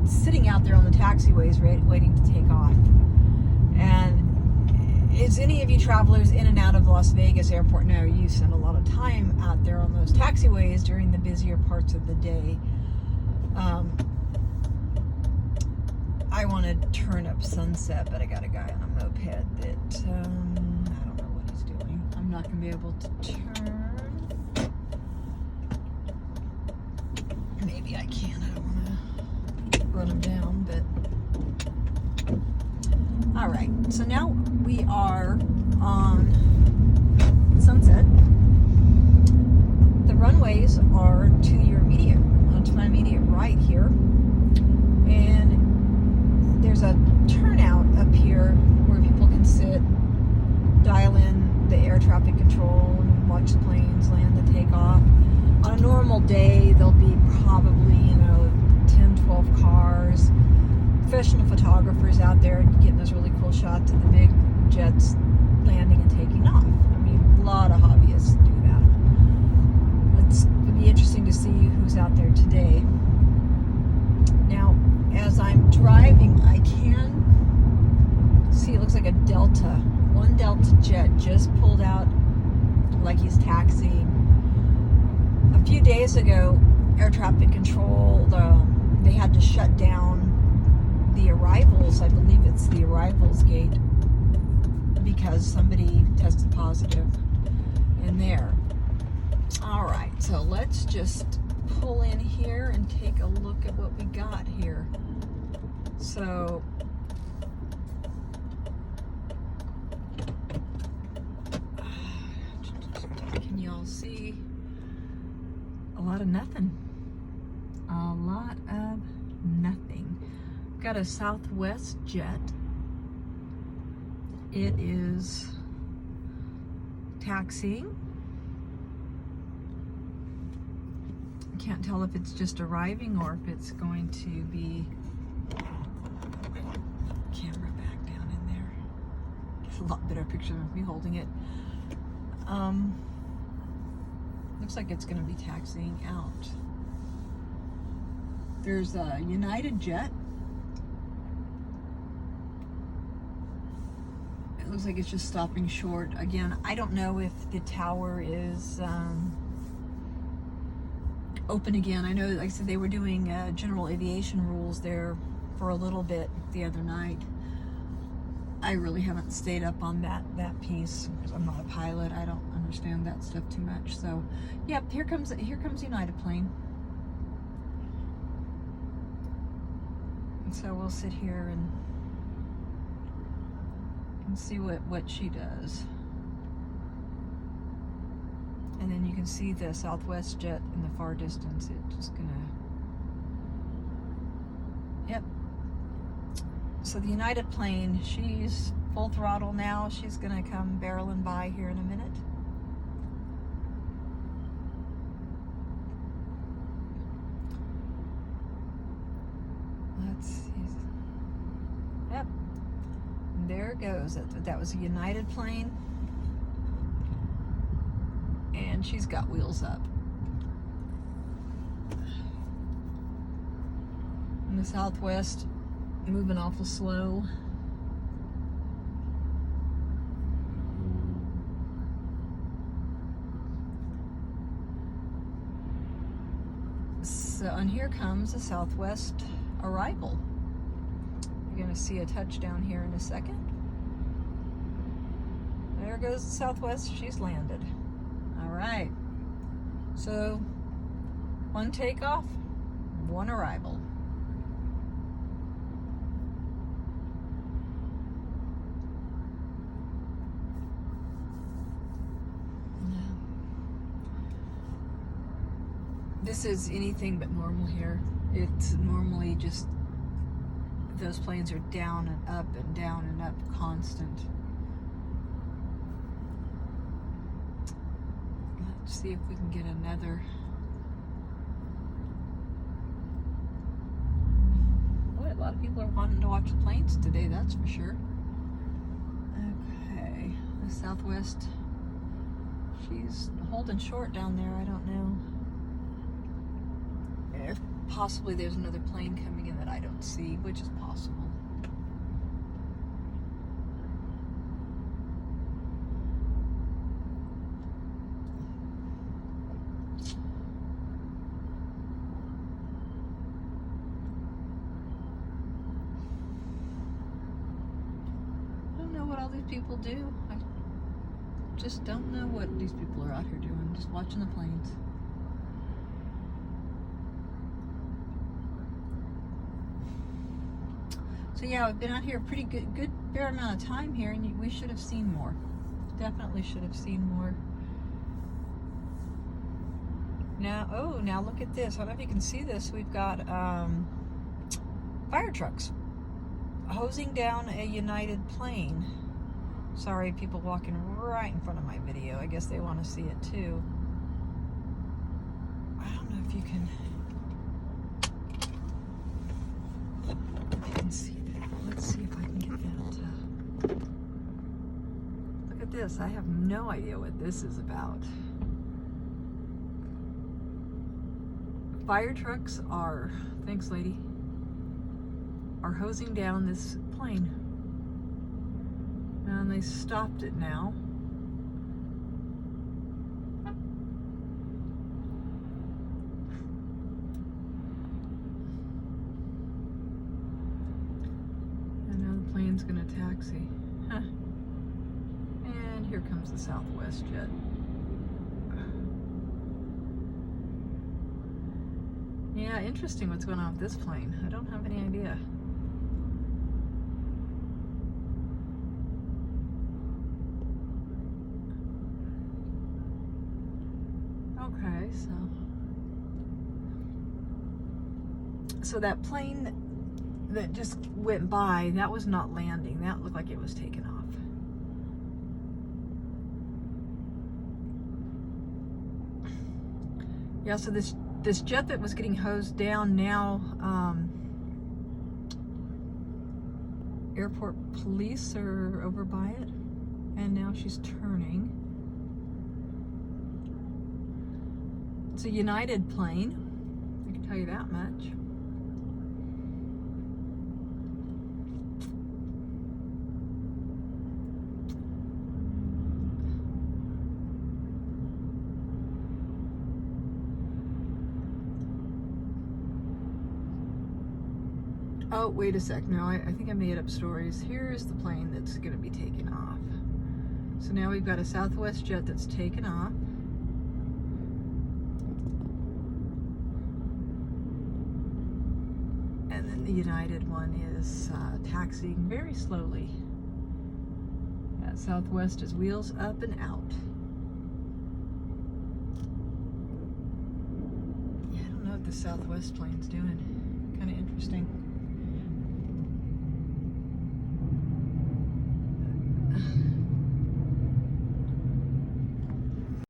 sitting out there on the taxiways waiting to take off. And is any of you travelers in and out of Las Vegas airport know you spend a lot of time out there on those taxiways during the busier parts of the day? I want to turn up Sunset, but I got a guy on a moped that I don't know what he's doing. I'm not going to be able to turn. Maybe I can. I don't want to run him down, but all right. So now we are on Sunset. The runways are to your immediate, to my immediate right here, and there's a turnout up here where people can sit, dial in the air traffic control, and watch the planes land and take off. On a normal day, there'll be probably, 10, 12 cars, professional photographers out there getting those really cool shots of the big jets landing and taking off. I mean, a lot of hobbyists do that. It'll be interesting to see who's out there today. Now, as I'm driving, I can see it looks like a Delta. One Delta jet just pulled out like he's taxiing. A few days ago, air traffic control, they had to shut down the arrivals. I believe it's the arrivals gate because somebody tested positive in there. All right, so let's just pull in here and take a look at what we got here. So can y'all see? A lot of nothing. A lot of nothing. Got a Southwest jet. It is taxiing. Can't tell if it's just arriving or if it's going to be camera back down in there. It's a lot better picture of me holding it. Looks like it's going to be taxiing out. There's a United jet. It looks like it's just stopping short. Again, I don't know if the tower is open again. I know, like I said, they were doing general aviation rules there for a little bit the other night. I really haven't stayed up on that piece because I'm not a pilot. I don't understand that stuff too much. So, yep, here comes United plane. And so we'll sit here and see what she does. And then you can see the Southwest jet in the far distance. It's just gonna, yep. So the United plane, she's full throttle now. She's gonna come barreling by here in a minute. Let's see. Yep. And there it goes. That was a United plane. And she's got wheels up. And the Southwest moving awful slow. So, and here comes the Southwest arrival. You're going to see a touchdown here in a second. There goes the Southwest. She's landed. All right. So, one takeoff, one arrival. This is anything but normal here. It's normally just, those planes are down and up and down and up constant. Let's see if we can get another. Boy, a lot of people are wanting to watch the planes today, that's for sure. Okay, the Southwest, she's holding short down there, I don't know. possibly there's another plane coming in that I don't see, which is possible. I don't know what all these people do. I just don't know what these people are out here doing, just watching the planes. So yeah, we've been out here a pretty good fair amount of time here, and we should have seen more. Definitely should have seen more. Now, oh, now look at this. I don't know if you can see this. We've got fire trucks hosing down a United plane. Sorry, people walking right in front of my video. I guess they want to see it too. I don't know if you can see that. Let's see if I can get that. Look at this. I have no idea what this is about. Fire trucks are, thanks lady, are hosing down this plane. And they stopped it now. And now the plane's gonna taxi. Huh. And here comes the Southwest jet. Yeah, interesting what's going on with this plane. I don't have any idea. Okay, so that plane that just went by, that was not landing. That looked like it was taking off. Yeah, so this jet that was getting hosed down now, airport police are over by it, and now she's turning. It's a United plane, I can tell you that much. Oh, wait a sec. No, I think I made up stories. Here's the plane that's going to be taking off. So now we've got a Southwest jet that's taken off. And then the United one is taxiing very slowly. Yeah, Southwest is wheels up and out. Yeah, I don't know what the Southwest plane's doing. Kind of interesting.